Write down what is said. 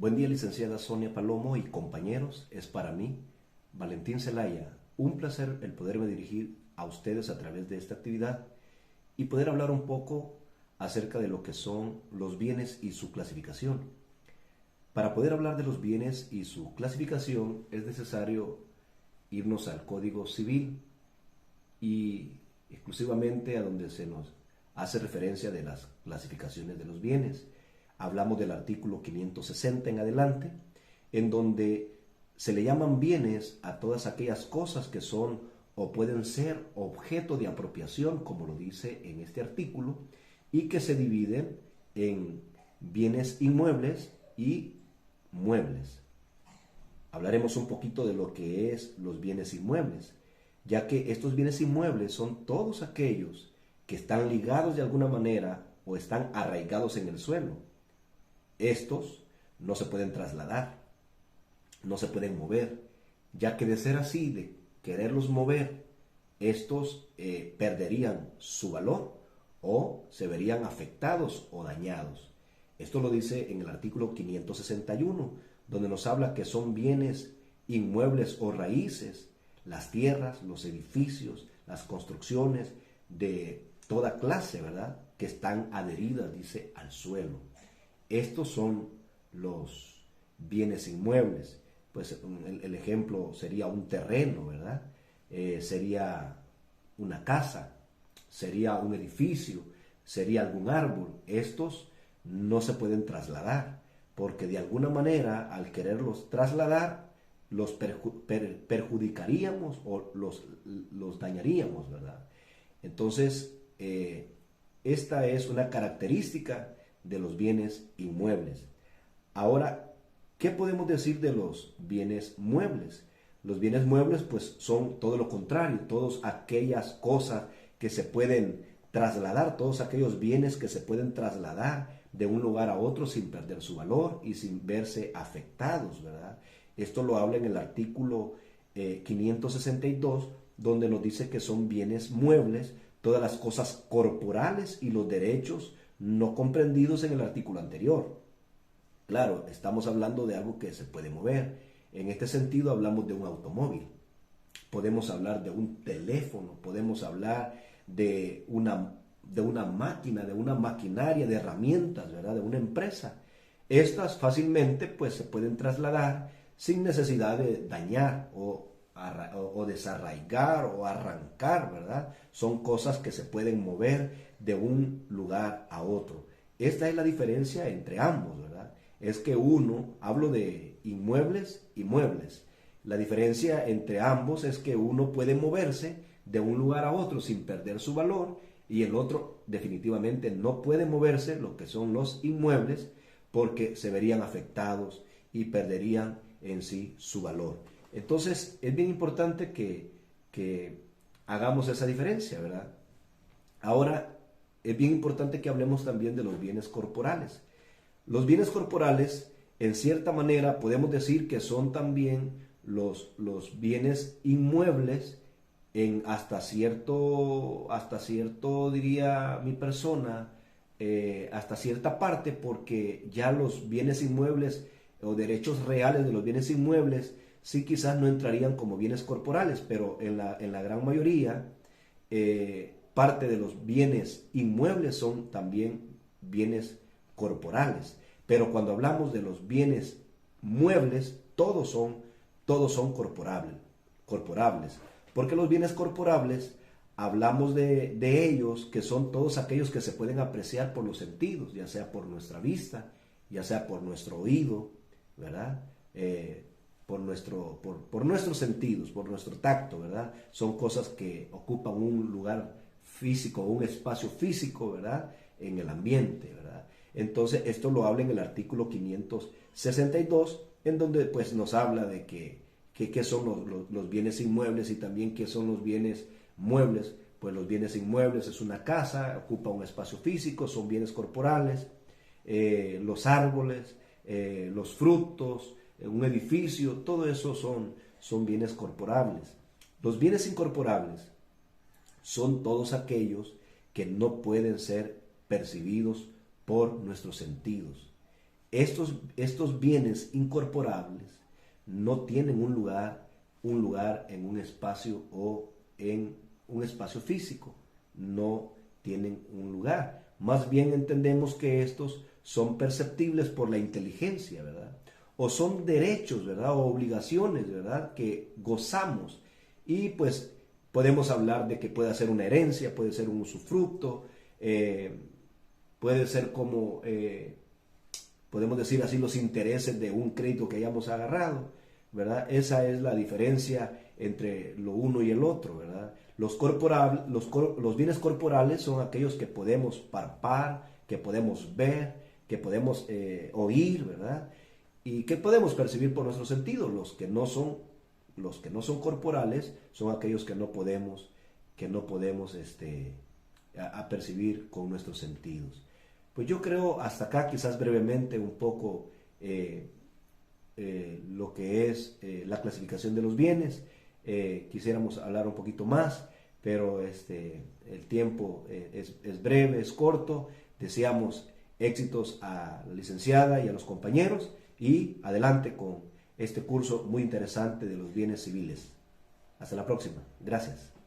Buen día, licenciada Sonia Palomo y compañeros. Es para mí, Valentín Zelaya, un placer el poderme dirigir a ustedes a través de esta actividad y poder hablar un poco acerca de lo que son los bienes y su clasificación. Para poder hablar de los bienes y su clasificación es necesario irnos al Código Civil y exclusivamente a donde se nos hace referencia de las clasificaciones de los bienes. Hablamos del artículo 560 en adelante, en donde se le llaman bienes a todas aquellas cosas que son o pueden ser objeto de apropiación, como lo dice en este artículo, y que se dividen en bienes inmuebles y muebles. Hablaremos un poquito de lo que es los bienes inmuebles, ya que estos bienes inmuebles son todos aquellos que están ligados de alguna manera o están arraigados en el suelo. Estos no se pueden trasladar, no se pueden mover, ya que de ser así, de quererlos mover, estos perderían su valor o se verían afectados o dañados. Esto lo dice en el artículo 561, donde nos habla que son bienes inmuebles o raíces, las tierras, los edificios, las construcciones de toda clase, ¿verdad?, que están adheridas, dice, al suelo. Estos son los bienes inmuebles. Pues el ejemplo sería un terreno, ¿verdad? Sería una casa, sería un edificio, sería algún árbol. Estos no se pueden trasladar, porque de alguna manera, al quererlos trasladar, los perjudicaríamos o los dañaríamos, ¿verdad? Entonces, esta es una característica de los bienes inmuebles. Ahora, ¿qué podemos decir de los bienes muebles? Los bienes muebles pues son todo lo contrario, todas aquellas cosas que se pueden trasladar, todos aquellos bienes que se pueden trasladar de un lugar a otro sin perder su valor y sin verse afectados, ¿verdad? Esto lo habla en el artículo 562, donde nos dice que son bienes muebles todas las cosas corporales y los derechos no comprendidos en el artículo anterior. Claro, estamos hablando de algo que se puede mover. En este sentido hablamos de un automóvil. Podemos hablar de un teléfono, podemos hablar de una máquina, de una maquinaria, de herramientas, ¿verdad?, de una empresa. Estas fácilmente pues se pueden trasladar sin necesidad de dañar o desarraigar o arrancar, ¿verdad? Son cosas que se pueden mover de un lugar a otro. Esta es la diferencia entre ambos, ¿verdad? Es que uno, hablo de inmuebles y muebles. La diferencia entre ambos es que uno puede moverse de un lugar a otro sin perder su valor y el otro definitivamente no puede moverse, lo que son los inmuebles, porque se verían afectados y perderían en sí su valor. Entonces es bien importante que hagamos esa diferencia, ¿verdad? Ahora es bien importante que hablemos también de los bienes corporales. Los bienes corporales, en cierta manera, podemos decir que son también los bienes inmuebles hasta cierto, diría mi persona, hasta cierta parte, porque ya los bienes inmuebles o derechos reales de los bienes inmuebles sí quizás no entrarían como bienes corporales, pero en la gran mayoría parte de los bienes inmuebles son también bienes corporales. Pero cuando hablamos de los bienes muebles, todos son corporables. Porque los bienes corporables, hablamos de ellos, que son todos aquellos que se pueden apreciar por los sentidos, ya sea por nuestra vista, ya sea por nuestro oído, ¿verdad? Por nuestros sentidos, por nuestro tacto, ¿verdad? Son cosas que ocupan un lugar físico, un espacio físico, ¿verdad?, en el ambiente, ¿verdad? Entonces, esto lo habla en el artículo 562, en donde pues nos habla de qué son los bienes inmuebles y también qué son los bienes muebles. Pues los bienes inmuebles es una casa, ocupa un espacio físico, son bienes corporales, los árboles, los frutos, un edificio, todo eso son bienes corporables. Los bienes incorporables son todos aquellos que no pueden ser percibidos por nuestros sentidos. estos bienes incorporables no tienen un lugar en un espacio o en un espacio físico, no tienen un lugar. Más bien entendemos que estos son perceptibles por la inteligencia, ¿verdad? O son derechos, ¿verdad? O obligaciones, ¿verdad? Que gozamos. Y pues podemos hablar de que puede ser una herencia, puede ser un usufructo, puede ser como, podemos decir así, los intereses de un crédito que hayamos agarrado, ¿verdad? Esa es la diferencia entre lo uno y el otro, ¿verdad? Los bienes corporales son aquellos que podemos palpar, que podemos ver, que podemos oír, ¿verdad? Y que podemos percibir por nuestros sentidos. Los que no son corporales son aquellos que no podemos a percibir con nuestros sentidos. Pues yo creo hasta acá, quizás brevemente, un poco lo que es la clasificación de los bienes. Quisiéramos hablar un poquito más, pero el tiempo es breve, es corto. Deseamos éxitos a la licenciada y a los compañeros y adelante con este curso muy interesante de los bienes civiles. Hasta la próxima. Gracias.